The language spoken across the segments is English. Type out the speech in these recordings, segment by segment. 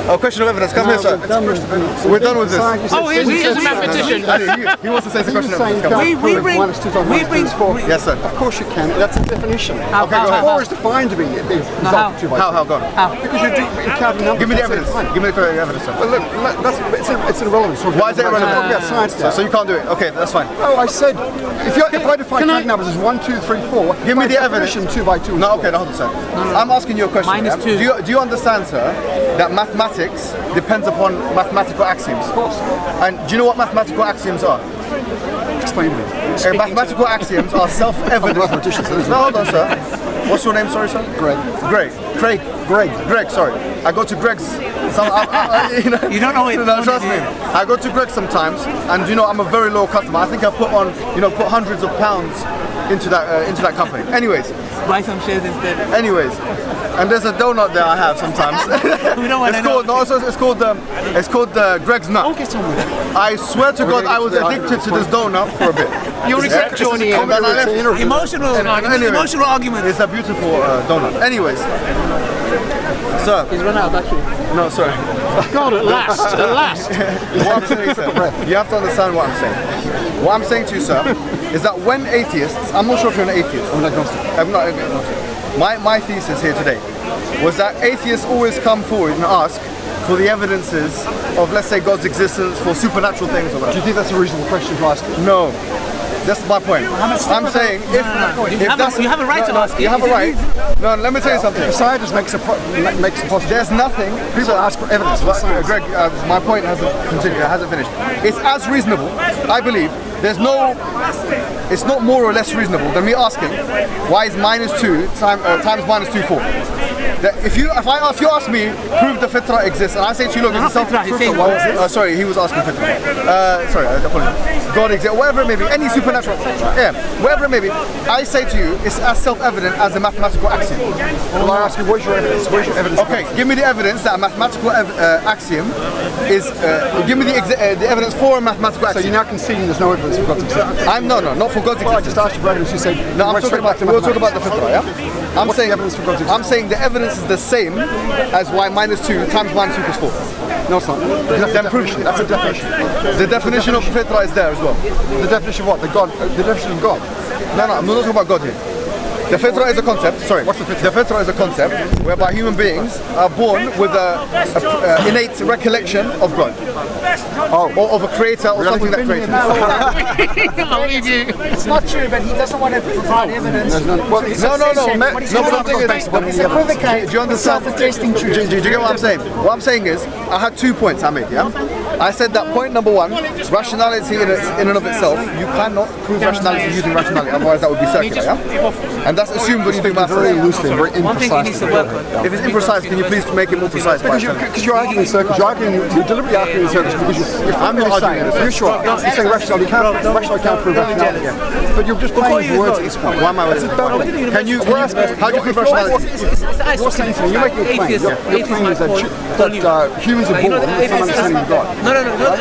Oh, question of evidence. Come here, sir. We're done with this. Oh, he is a mathematician. He wants to say some question of evidence. We bring. Yes, sir. Of course you can. That's a definition. Okay, go ahead. 4 is defined to be the result of 2 by 2. How? Go on. Because you're counting numbers. Give me the evidence. Give me the evidence, sir. Well, look, it's irrelevant. Why is it irrelevant? We're talking about science now. So you can't do it. Okay, that's fine. Oh, I said, if I define counting numbers as 1, 2, 3, 4, give me the evidence. 2 by 2 is No, okay, no, hold on, sir. I'm asking you a question. Minus 2. Do you understand, sir, that mathematics depends upon mathematical axioms? Of course. And do you know what mathematical axioms are? Explain to me. Mathematical axioms are self-evident. Mathematicians. No, hold on, sir. What's your name, sorry, sir? Greg. Greg, sorry. I go to Greg's. You don't know it. No, trust me. I go to Greg sometimes, and I'm a very loyal customer. I think I put hundreds of pounds into that company. Anyways. Buy some shares instead. Anyways. And there's a donut there I have sometimes. We don't want to know. It's called Greg's Nut. Okay, tell me. I swear to God, I was addicted to this donut for a bit. You reject Johnny. Emotional argument. It's a beautiful donut. Anyways, sir. He's run out of battery. No, sorry. God, at last. What I'm saying, sir, you have to understand what I'm saying. What I'm saying to you, sir, is that when atheists, I'm not sure if you're an atheist. I'm agnostic. I'm not agnostic. My thesis here today was that atheists always come forward and ask for the evidences of, let's say, God's existence, for supernatural things or whatever. Do you think that's a reasonable question to ask? No. That's my point. I'm saying you have a right to ask. You have a right. No, let me tell you something. Science makes a possibility. There's nothing. People ask for evidence. Greg, my point hasn't continued. It hasn't finished. It's as reasonable, I believe. It's not more or less reasonable than me asking why is -2 times -2 4. If you ask me, prove the fitra exists, and I say to you, look, it's self. Sorry, he was asking fitra. Sorry, I apologize. God exists, whatever it may be, any supernatural, whatever it may be. I say to you, it's as self-evident as a mathematical axiom. Well, I ask you, where's your evidence? Where's your evidence? Okay, give me the evidence that a mathematical axiom is. Give me the evidence for a mathematical axiom. So you're now conceding there's no evidence for God to exist? Not for God to exist. Well, I just asked you for evidence. You said no. We'll talk about the fitra, yeah. What's the evidence for God to exist? I'm saying the evidence is the same as why -2 times -2 equals 4. No, it's not. That's a definition. The definition of fitra is there as well. The definition of what? The definition of God. No, I'm not talking about God here. The fitra is a concept. Sorry, what's the fitra? The fitra is a concept whereby human beings are born with a innate recollection of God, or of a creator, or something that created. It's not true, but he doesn't want to provide evidence. No. But the thing is, do you understand? Do you get what I'm saying? What I'm saying is, I had 2 points I made. Yeah, I said that point number 1, rationality in and of itself, you cannot prove rationality using rationality, otherwise that would be circular. Yeah, and that's assumed when you think about very loosely, very imprecise. If it's imprecise, can you please make it more precise? Because you're arguing in circles. You're deliberately arguing in circles because I'm not arguing. You're sure. You're saying rationality can't prove rationality. But you're just playing words at this point. Why am I with it? Can you? How do you prove rationality? You're saying to me, you're making a claim. Your claim is that humans are born with some understanding of God. No,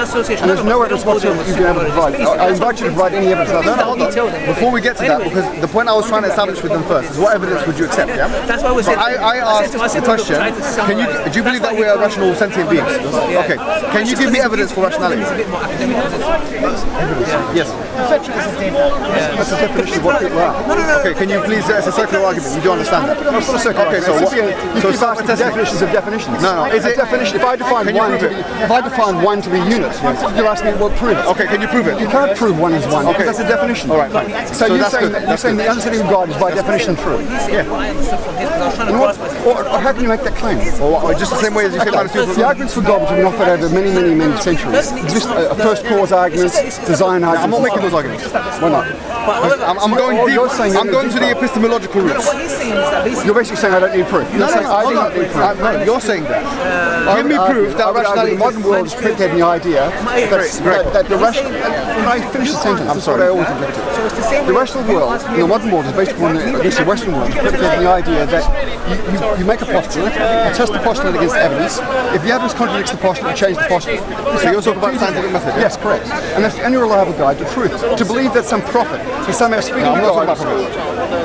association. And there's no evidence whatsoever you've been able to provide. I invite you to provide any evidence. No, hold on. Before we get to that, because the point I was trying to establish with them first is what evidence would you accept, yeah? That's why I asked the question, do you believe that we are rational sentient beings? Okay, can you give me evidence for rationality? Yes. That's the definition of what people are. Okay, can you please, it's a circular argument, you do understand that? Okay, so definitions of definitions. No, is it definition? If I define one to be unit, you'll ask me, well, prove it. Okay, can you prove it? You can't prove one is one. Okay, that's a definition. All right, fine. So you're saying the understanding of God is by definition true. Yeah. Or how can you make that claim? Or just the same way as you say the arguments for God, which have been offered over many centuries, exist first cause arguments, design arguments. I'm not making those arguments. Why not? I'm going deep. I'm going to the epistemological roots. You're basically saying I don't need proof. You're saying I don't need proof. No, you're saying that. Give me proof that rationality. The modern world is predicated on the idea that the rational. Can I finish the sentence? I'm sorry. I always object to. The rational world, the modern world, is based upon the Western world, is predicated on the idea that you make a postulate, you test the postulate against evidence. If the evidence contradicts the postulate, you change the postulate. So you're talking about the scientific method? Yes, correct. And that's the only reliable guide to truth. To believe that some prophet is somehow speaking I'm not talking God. about prophets.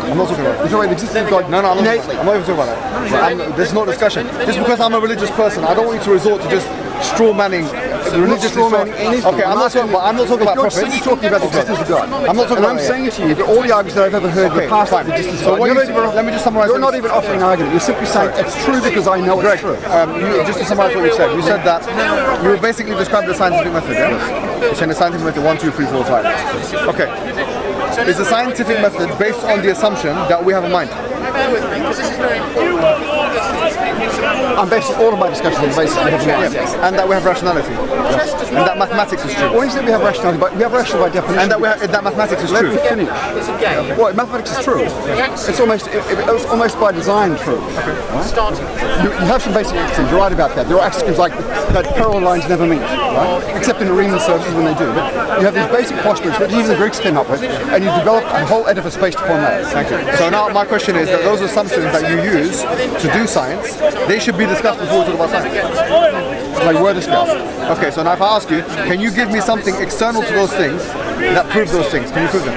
I'm not talking about You're talking about the existence of God. No, I'm not even talking about that. This is not discussion. Just because I'm a religious person, I don't want you to resort to just straw manning the religious anything. Okay, I'm not talking about prophets. You're talking about the existence of God. I'm not talking and I'm saying to you that all the arguments that I've ever heard in the past about the existence of God. Let me just summarize. You're not even offering an argument. You're simply saying it's true because I know it's true. Just to summarize what you said that you were basically describing the scientific method, yeah? You're saying the scientific method 1, 2, 3, 4, 5. Okay. Is the scientific method based on the assumption that we have a mind? I'm basing all of my discussions on the basis of and that we have rationality, and that mathematics is true. When you say we have rationality, but we have rationality by definition. And that mathematics is Let true. me finish. Well, mathematics is true. It's almost by design true. Right? You have some basic axioms. You're right about that. There are axioms like that parallel lines never meet, right? Except in Riemann surfaces when they do. But you have these basic postulates that even the Greeks came up with, and you develop a whole edifice based upon that. Thank you. So now my question is that those assumptions that you use to do science, they should be discussed before we talk about science. Like were discussed. Okay, so now if I ask you, can you give me something external to those things that prove those things? Can you prove them?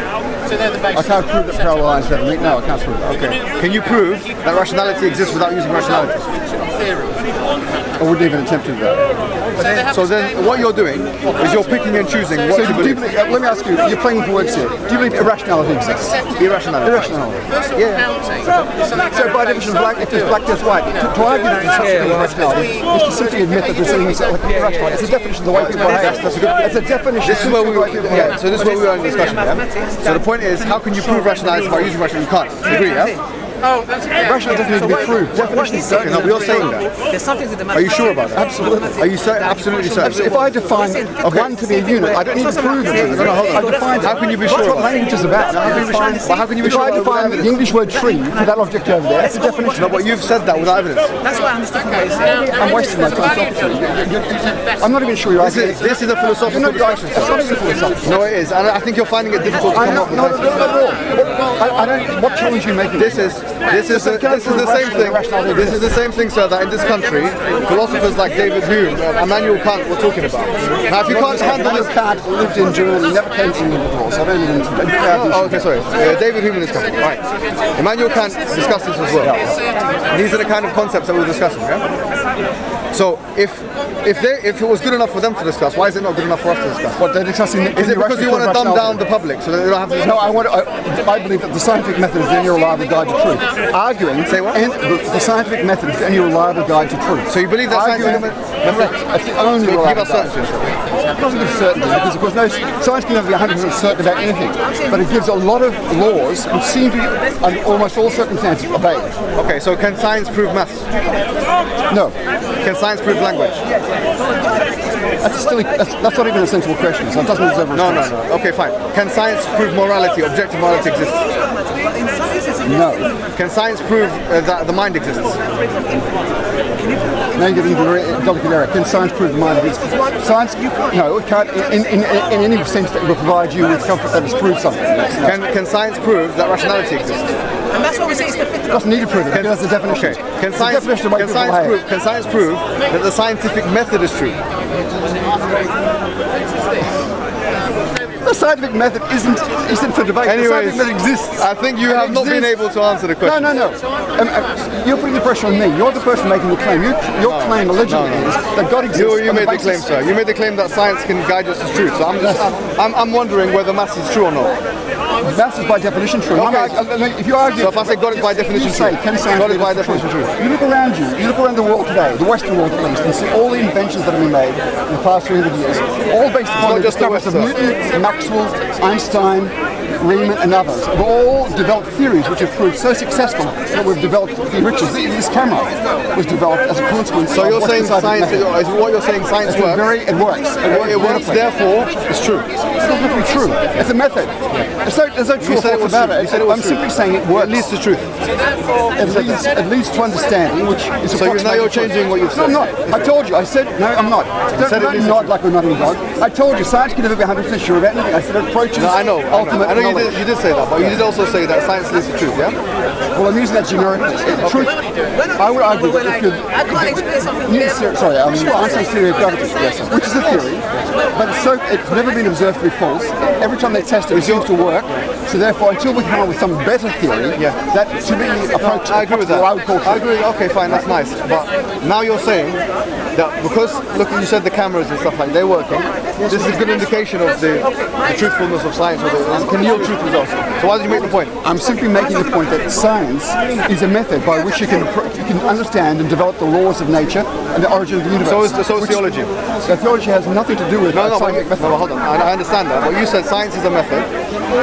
I can't prove that parallel lines never meet. No, I can't prove that. Okay. Can you prove that rationality exists without using rationality? I wouldn't even attempt to do that. So then what you're doing is you're picking and choosing what to believe. Let me ask you, you're playing with words here. Do you believe irrationality exists? Irrationality. Irrationality. Yeah. So by definition, if there's black, there's white. To argue that there's such a thing as irrationality is to simply admit that there's something like irrational. It's a definition of the way people behave. It's a definition. This is where so this is where we are in discussion, yeah? So the point is, how can you prove rationality by using rationality? You can't. You agree, yeah? Rationality doesn't need to be proved. Definitions don't. No, we are saying that. There's something to the Are you sure about that? Absolutely. Are you absolutely certain? If I define one to be a unit, I don't need to prove it. How can you be sure? That's what language is about. How can you be sure? If I define the English word tree for that object over there, that's a definition. No, but you've said that without evidence. That's why I'm just talking about. I'm wasting my time. I'm not even sure you're asking. This is a philosophical discussion. It's not even philosophical. No, it is, and I think you're finding it difficult to come up with. Not at all. I don't. What challenge are you making? This is the same thing. This is the same thing, sir, that in this country, philosophers like David Hume, Immanuel Kant were talking about. Now, if you can't handle this, Kant lived in Germany, never came to England before, so I don't even. okay, sorry. David Hume in this country. All right. Immanuel Kant discussed this as well. And these are the kind of concepts that we're discussing. Yeah? So if it was good enough for them to discuss, why is it not good enough for us to discuss? What they're discussing? Is it because you want to dumb down the public so that they don't have to? No, I believe that the scientific method is the only reliable guide to truth. Arguing, say what? And the scientific method is the only reliable guide to truth. So you believe that arguing, that's the only reliable guide. It doesn't give certainty because of course no science can never be 100% certain about anything, but it gives a lot of laws which seem to be under almost all circumstances obeyed. Okay, so can science prove maths? No. Can science prove language? That's not even a sensible question, so it doesn't deserve a response. No. Okay, fine. Can science prove morality, objective morality exists? No. Can science prove that the mind exists? Now you're getting into a delicate area. Can science prove the mind exists? Science, no, it can't in any sense that it will provide you with comfort that it's proved something. Can science prove that rationality exists? And that's what we say is the It doesn't need to prove it, because that's the definition. Okay. Can science prove that the scientific method is true? The scientific method isn't for debate. Anyways, the scientific method exists. I think you have not been able to answer the question. No. You're putting the pressure on me. You're the person making the claim. Your claim allegedly is that God exists. You made the claim, sir. You made the claim that science can guide us to truth. So I'm wondering whether maths is true or not. Maths is by definition true. Okay. If you argue, so if I say God is by definition true, God is by definition true. You look around you. You look around the world today, the Western world at least, and see all the inventions that have been made in the past 300 years, all based upon the discoveries of Newton, Maxwell, Einstein, Riemann and others have all developed theories which have proved so successful that we've developed the riches. This camera was developed as a consequence. So you're saying science is what you're saying science works? It works. It works, therefore it's true. It's not going to be true. It's a method. There's no true or false about it. I'm simply saying it works. It leads to truth. It leads to understanding, which is so now you're changing what you've said. No, I'm not. I told you. I said no. I'm not. Don't nod like we're not in God. I told you science can never be 100% sure about anything. I said it approaches ultimate know knowledge. you did say that, but you did also say that science leads to truth, yeah? Well, I'm using that generically. Truth, I would argue that if you... I can't explain something. Sorry, Einstein's theory of gravity, which is a theory, but it's never been observed to be false. Every time they test it, it seems to work. So therefore, until we come up with some better theory, that to me approach. I agree with that. I would call I agree. Okay, fine, that's nice. But now you're saying that because look, you said the cameras and stuff like they're working. This is a good indication of the truthfulness of science, or it can yield truth results. So why did you make the point? I'm simply making the point that science is a method by which you can understand and develop the laws of nature and the origin of the universe. So is theology. So theology has nothing to do with scientific method. No, hold on. I understand that. But you said science is a method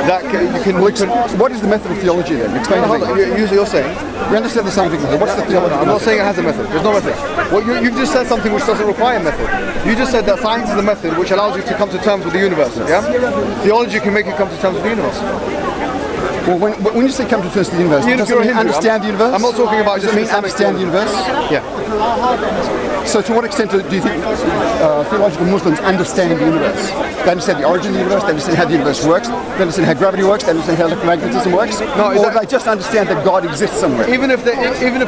that you can. What is the method of theology then? Explain to me. You're saying. We understand the scientific method. What's the theology? I'm not saying it has a method. There's no method. Well, you've just said something which doesn't require a method. You just said that science is a method which allows you to come to terms with the universe. Yeah. Theology can make you come to terms with the universe. Well, when you say come to terms with the universe, does it mean understand the universe? I'm not talking about does it mean understand the universe? Yeah. So to what extent do you think theological Muslims understand the universe? They understand the origin of the universe, they understand how the universe works, they understand how gravity works, they understand how electromagnetism works, or they just understand that God exists somewhere? Even if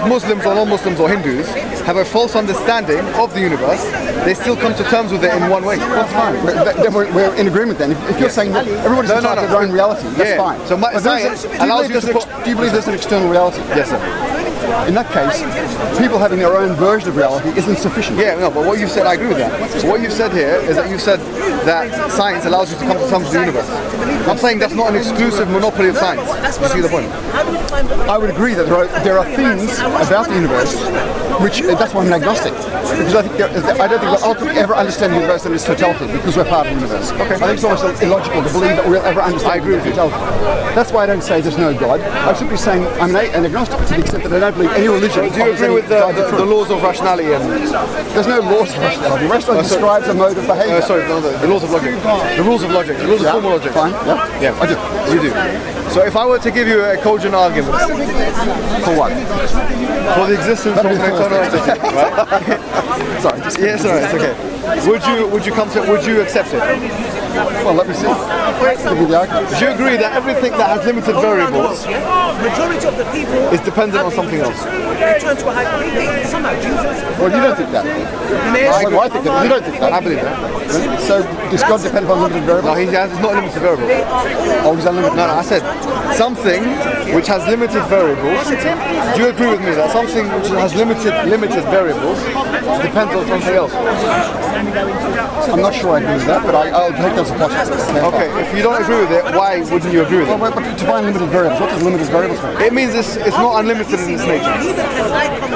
Muslims or non-Muslims or Hindus have a false understanding of the universe, they still come to terms with it in one way. That's fine. Then we're in agreement then. If you're saying that everybody's entitled to their own reality, that's fine. So science allows you to put... Do you believe there's an external reality? Yes, sir. In that case, people having their own version of reality isn't sufficient. Yeah, no, but what you've said, I agree with that. So what you've said here is that you've said that science allows you to come to terms with the universe. I'm saying that's not an exclusive monopoly of science. You see the point? I would agree that there are things about the universe which, that's why I'm an agnostic. Because I don't think we'll ultimately ever understand the universe in its totality because we're part of the universe. Okay. I think it's almost illogical to believe that we'll ever understand the totality. That's why I don't say there's no God. I'm simply saying I'm an agnostic to the extent that I don't believe any religion. Do you agree with the laws of rationality? There's no laws of rationality. Rationality describes a mode of behaviour. The laws of logic. The rules of logic. The rules of formal logic. Fine. Yeah. I do. You do. So if I were to give you a cogent argument, for what? For the existence of an eternal entity, right? Sorry. Yes, sorry, it's okay. Would you accept it? Well, let me see. Give me the argument. Do you agree that everything that has limited variables Majority of the people is dependent on something else? They turn to a high somehow Jesus. Well, you don't think that. Well, I think that. You don't think that. I believe that. So does God depend upon limited variables? No, it's not a limited variable. Oh, he's unlimited. No, I said something which has limited variables. Do you agree with me that something which has limited variables depends on something else? I'm not sure I agree with that, but I'll take that as a possibility. Okay, if you don't agree with it, why wouldn't you agree with it? Well, but define limited variables. What does limited variables mean? It means it's not unlimited in its nature.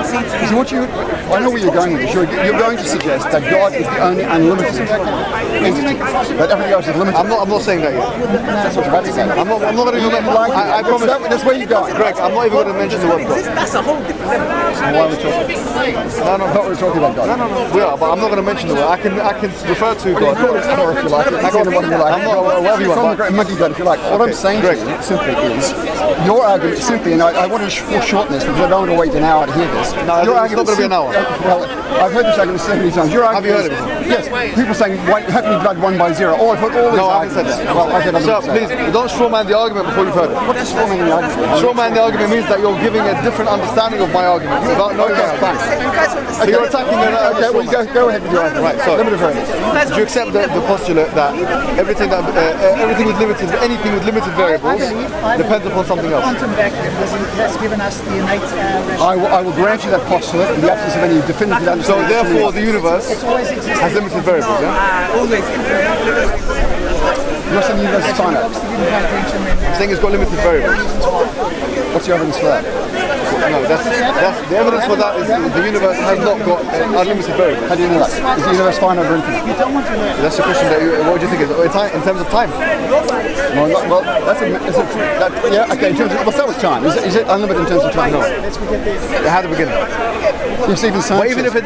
So I know where you're going with this. You're going to suggest that God is the only unlimited entity, that everything else is limited. I'm not saying that yet. That's what you're about to say. I'm not going to do that. I promise. That's where you're going. Greg, I'm not even going to mention the word God. That's a whole different level. Why are we talking? No. I thought we were talking about God. No. We are, but I'm not going to mention the word. I can refer to God. Call it God if you like. Call it what you like. Whatever you want. Call it monkey God if you like. What I'm saying to you simply is, your argument simply, and I want to foreshorten this because I don't want to wait an hour to hear this. No, your it's not going to be an hour. Well, I've heard this argument so many times. Have you heard of it? Yes. People saying, how can you divide 1 by 0? Oh, I've heard all these No, I haven't arguments. said that. Well, I said Sir, please, don't strawman the argument before you've heard it. What does strawman the argument? Strawman the argument means that you're giving a different understanding of my argument without knowing my facts. So you're attacking an Okay, well, go ahead with your argument. Right, so limited variables. do you accept the postulate that anything with limited variables depends upon something else? Quantum vacuum has given us the innate I will grant you that postulate in the absence of any definitive So understanding. therefore the universe has limited variables, yeah? Always. You're saying the universe is finite. I'm saying it's got limited variables. What's your evidence for that? No, that's the evidence for that is the universe has not got unlimited variables. How do you know that? Is the universe finite or infinite? That's the question what do you think in terms of time? Well, yeah, okay, in terms of, let's start with time. Is it unlimited in terms of time? No. It had a beginning. Yes, even science. Well, even if it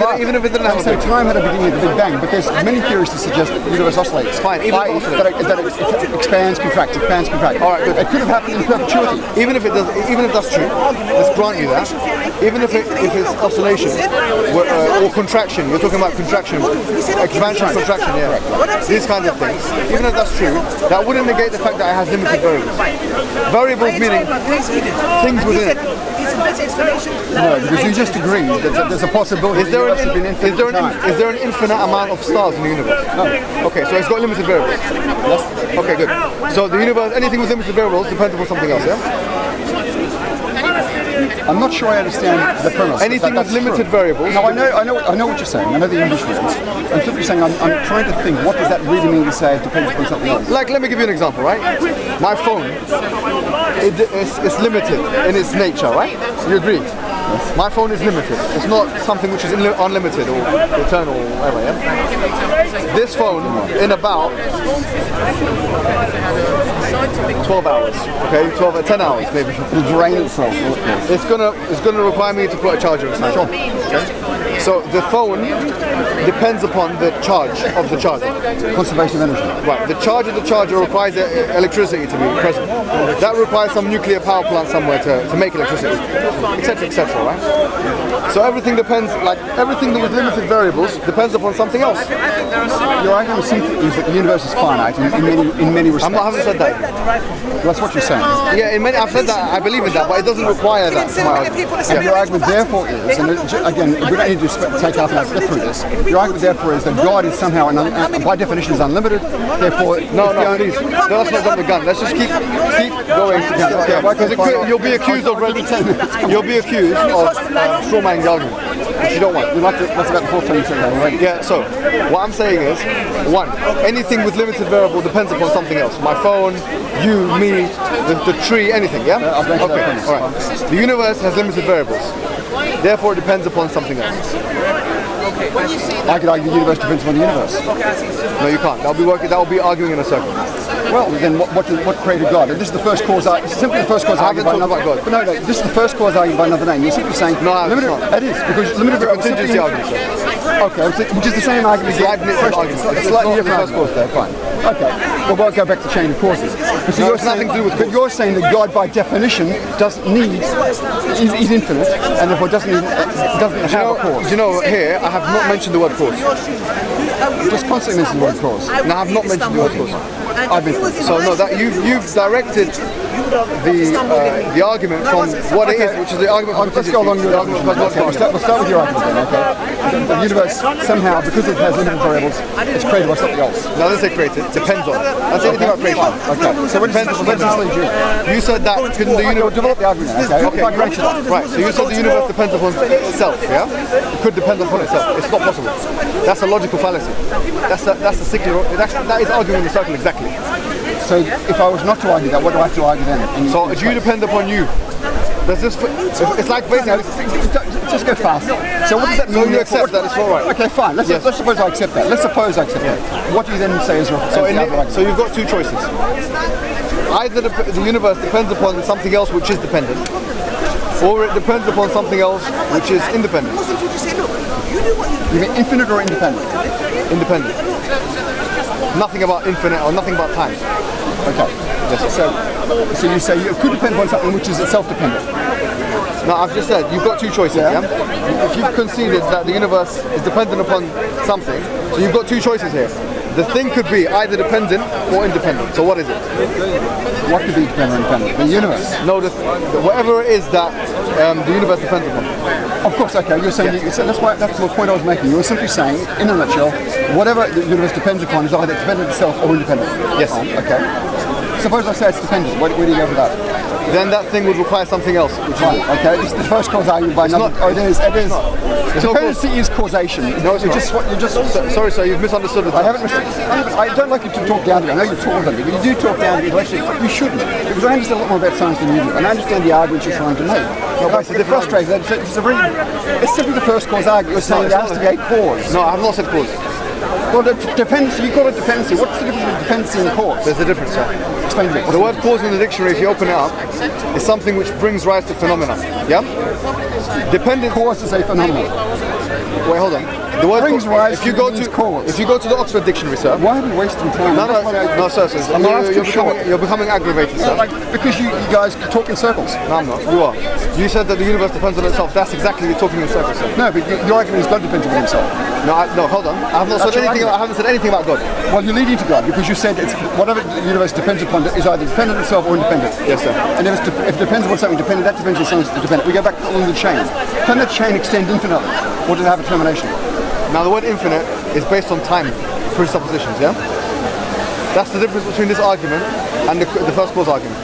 didn't have a so beginning. time had a beginning at the Big Bang, but there's many theories to suggest that the universe oscillates. Fine, even if it oscillates. That it expands, contracts, expands, contracts. All right, good. It could have happened in perpetuity. Even if that's true, let's grant grant you that. Even if it's oscillation or contraction, you're talking about contraction, expansion, contraction, yeah. These kinds of things. Even if that's true, that wouldn't negate the fact that it has limited variables. Variables meaning things within it. No, because you just agreed that there's a possibility Is there, the universe has been infinite time. is there an infinite amount of stars in the universe? No. Okay, so it's got limited variables. Okay, good. So the universe, anything with limited variables depends upon something else, yeah? I'm not sure I understand the premise. Anything with limited variables. No, I know what you're saying. I know the English words. I'm simply saying I'm trying to think. What does that really mean to say it depends upon something else? Like, let me give you an example, right? My phone, it's limited in its nature, right? You agree? Yes. My phone is limited. It's not something which is unlimited or eternal or whatever, yeah? This phone, in about 12 hours, okay? 10 hours maybe. It'll drain itself. It's gonna require me to put a charger inside. Sure. Okay? So the phone depends upon the charge of the charger. Conservation of energy. Right. The charge of the charger requires electricity to be present. That requires some nuclear power plant somewhere to make electricity, etc., etc. Right. So everything depends, like everything with limited variables depends upon something else. Your argument is that the universe is finite in many respects. I haven't said that. That's what you're saying. Yeah, I've said that. I believe in that, but it doesn't require that. For my argument. And your argument therefore is, and again, we don't need to take half an hour to get through this. Your argument therefore is that God is somehow, by definition, is unlimited. Therefore, no, please, let's not jump the gun. Let's just keep going. Because you'll be accused of strawmanning the argument, which you don't want. That's about the fourth time you said that already. Yeah. So what I'm saying is, one, anything with limited variable depends upon something else. My phone, you, me, the tree, anything. Yeah. Okay. All right. The universe has limited variables. Therefore, it depends upon something else. I could argue the universe depends upon the universe. No, you can't. That'll be arguing in a circle. Well, then what created God? And this is the first cause. It's simply the first cause argued by another. God. But no, this is the first cause argued by another name. You're simply saying limited. It is because limited contingency argument. Okay, which is the same argument. It's slightly different first cause there. Fine. Okay. Well, we'll go back to chain of causes. So it's nothing to do with. But you're saying that God, by definition, doesn't need. He's infinite, and therefore doesn't have a cause. You know, here I have not mentioned the word cause. Just constantly mention the word cause. No, I have not mentioned the word cause. I've been. So no, that you've directed the argument from what it is, which is the argument from let's go along your argument. We'll start with your argument then, okay? The universe somehow, because it has limited variables, it's created by something else. No, I didn't say created. Depends on. That's anything about creation. Okay. So what depends on you said that couldn't the universe develop the argument? Okay. Right. So you said the universe depends upon itself. Yeah. It could depend upon itself. It's not possible. That's a logical fallacy. That is arguing in the circle exactly. So if I was not to argue that, what do I have to argue then? So do you depend upon you? It's like basically. Just go fast. So what does that mean? So you accept that it's not right? Okay, fine. Let's suppose I accept that. Let's suppose I accept that. What do you then say is your argument? So you've got two choices. Either the universe depends upon something else which is dependent, or it depends upon something else which is independent. You mean infinite or independent? Independent. Nothing about infinite or nothing about time. Okay. Yes. So you say it could depend on something which is itself dependent. No, I've just said you've got two choices. Yeah. If you've conceded that the universe is dependent upon something, so you've got two choices here. The thing could be either dependent or independent. So what is it? What could be dependent or independent? The universe. No, whatever it is that the universe depends upon. Of course, okay. You're saying that's the point I was making. You were simply saying, in a nutshell, whatever the universe depends upon is either dependent itself or independent. Yes. Okay. Suppose I say it's dependent. Where do you go for that? Then that thing would require something else. Which is okay. This is the first cause argued by another. It is. Dependency is causation. No, it's not. Sorry, sir. You've misunderstood the term. I don't like you to talk down to me. I know you talk down to me, but you do talk down to me. Actually, you shouldn't, because I understand a lot more about science than you do, and I understand the arguments you're trying to make. No, I get frustrated. It's simply the first cause argument. You're saying there has to be a cause. No, I have not said cause. Well, the dependency, you call it dependency. What's the difference between dependency and cause? There's a difference, sir. Explain to me. The word cause in the dictionary, if you open it up, is something which brings rise to phenomena. Yeah? Dependent cause is a phenomenon. Wait, hold on. The word brings rise if you to go means to cause. if you go to the Oxford Dictionary, sir. Why are we wasting time? No, That's what I- no, sir. I'm asking short. You're becoming aggravated, sir. Because you guys talk in circles. No, I'm not. You are. You said that the universe depends on itself. That's exactly you're talking in circles, sir. No, but your argument is God depends on himself. No, hold on. I have not That's said your anything. argument. I haven't said anything about God. Well, you're leading to God because you said it's whatever the universe depends upon is either dependent on itself or independent. Yes, sir. And if it depends upon something dependent, that depends on something dependent. We go back along the chain. Can that chain extend infinitely, or does it have a termination? Now, the word infinite is based on time presuppositions. Yeah. That's the difference between this argument and the first cause argument.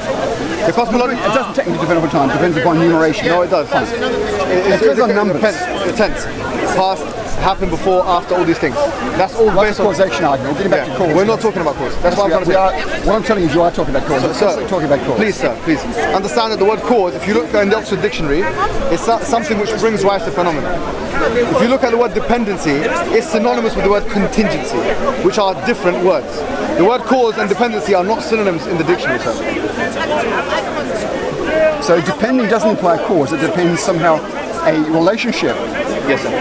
The cosmology. It doesn't technically depend upon time. It depends upon numeration. No, it does. It depends on numbers. The tense, past, happened before, after, all these things. That's all Like based the on causation argument. We're getting back to cause. We're not talking about cause. That's what I'm trying to say. What I'm telling you is you are talking about cause. Sir, Talking about cause. please, sir, please understand that the word cause, if you look in the Oxford Dictionary, it's something which brings rise to phenomena. If you look at the word dependency, it's synonymous with the word contingency, which are different words. The word cause and dependency are not synonyms in the dictionary, sir. So depending doesn't imply cause. It depends somehow a relationship Yes, sir.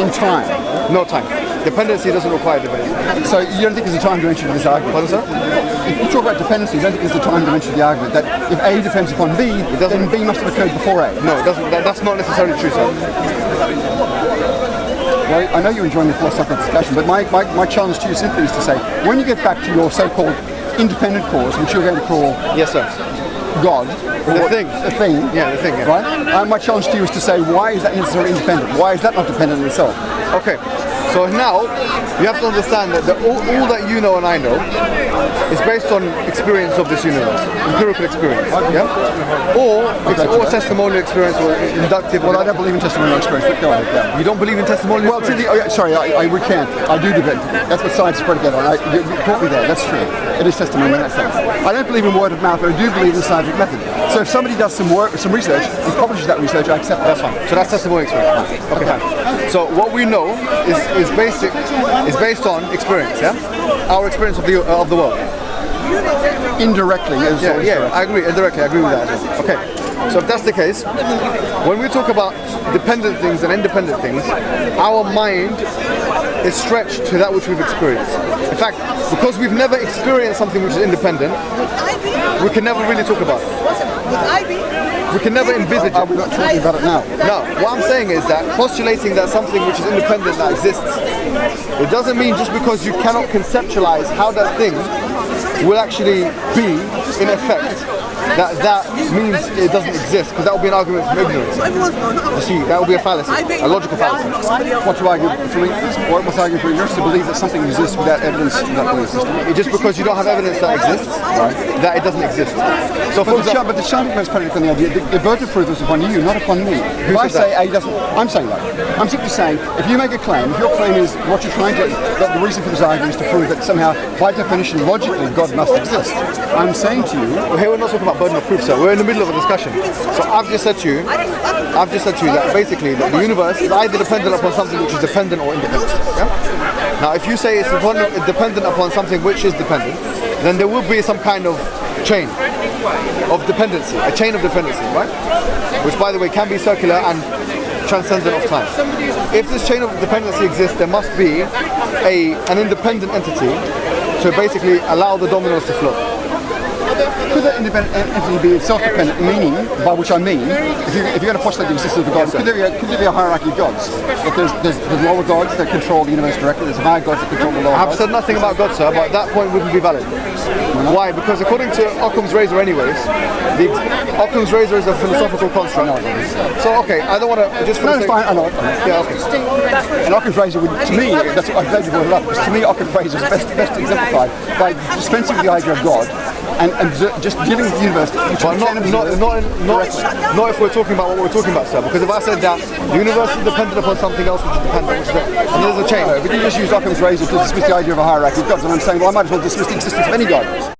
in time. No time. Dependency doesn't require dependency. So you don't think there's a time dimension to this argument? Pardon, sir? If you talk about dependency, you don't think there's a time dimension to the argument that if A depends upon B, then B must have occurred before A. No, it doesn't. That's not necessarily true, sir. Well, I know you're enjoying the philosophical discussion, but my challenge to you simply is to say, when you get back to your so-called independent cause, which you're going to call Yes, sir. God, The thing. the thing, Yeah, the thing, yeah. right? My challenge to you is to say, why is that necessarily independent? Why is that not dependent on itself? Okay. So now you have to understand that all that you know and I know is based on experience of this universe, empirical experience, yeah? Or testimonial experience or inductive. Well, I don't believe in testimonial experience, but go ahead. Yeah. You don't believe in testimonial Well, experience? sorry, I recant. I do debate. That's what science is predicated on. You caught me there. That's true. It is testimony in that sense. I don't believe in word of mouth, but I do believe in the scientific method. So if somebody does some work, some research, and publishes that research, I accept that. That's fine. So that's testimonial experience. Okay, fine. So what we know is based on experience, yeah? Our experience of the world. Indirectly, is Yeah, I agree. Indirectly, I agree with that as well. Okay. So if that's the case, when we talk about dependent things and independent things, our mind is stretched to that which we've experienced. In fact, because we've never experienced something which is independent, we can never really talk about it. We can never envisage it. We're not talking about it now. No, what I'm saying is that postulating that something which is independent that exists, it doesn't mean just because you cannot conceptualize how that thing will actually be in effect, that means it doesn't exist, because that would be an argument from ignorance. You see, that would be a fallacy, a logical fallacy. What you argue for me, what's arguing for yours to believe that something exists without evidence that it exists. Just because you don't have evidence that exists, that it doesn't exist. So for example, But the scientific is predicated on the idea the burden of proof is upon you, not upon me. If I say A doesn't, I'm saying that. I'm simply saying, if you make a claim, if your claim is what you're trying to, that the reason for this argument is to prove that somehow, by definition, logically, God must exist. I'm saying to you, well, here we're not talking about burden of proof, sir. We're in the middle of a discussion. So I've just said to you that basically the universe is either dependent upon something which is dependent or independent. Yeah? Now, if you say it's dependent upon something which is dependent, then there will be some kind of chain of dependency, a chain of dependency, right? Which, by the way, can be circular and transcendent of time. If this chain of dependency exists, there must be an independent entity to basically allow the dominoes to flow. could that independent entity be self-dependent, meaning, by which I mean, if you're going to postulate the existence of a god, could there be a hierarchy of gods? That there's lower gods that control the universe directly, there's higher gods that control the lower gods? I've said nothing about God, sir, but that point wouldn't be valid. Why? Because according to Occam's razor anyways, Occam's razor is a philosophical construct. So, okay, I don't want to just... No, it's fine, I know. Yeah, okay. And Occam's razor would, to me, that's what I'm glad you brought it up, because to me Occam's razor is best exemplified by dispensing with the idea of God and just dealing with the universe. But not if we're talking about what we're talking about, sir. Because if I said that the universe is dependent upon something else which is dependent, and there's a chain. But you just used Occam's razor to dismiss the idea of a hierarchy of gods, and I'm saying, well, I might as well dismiss the existence of any god.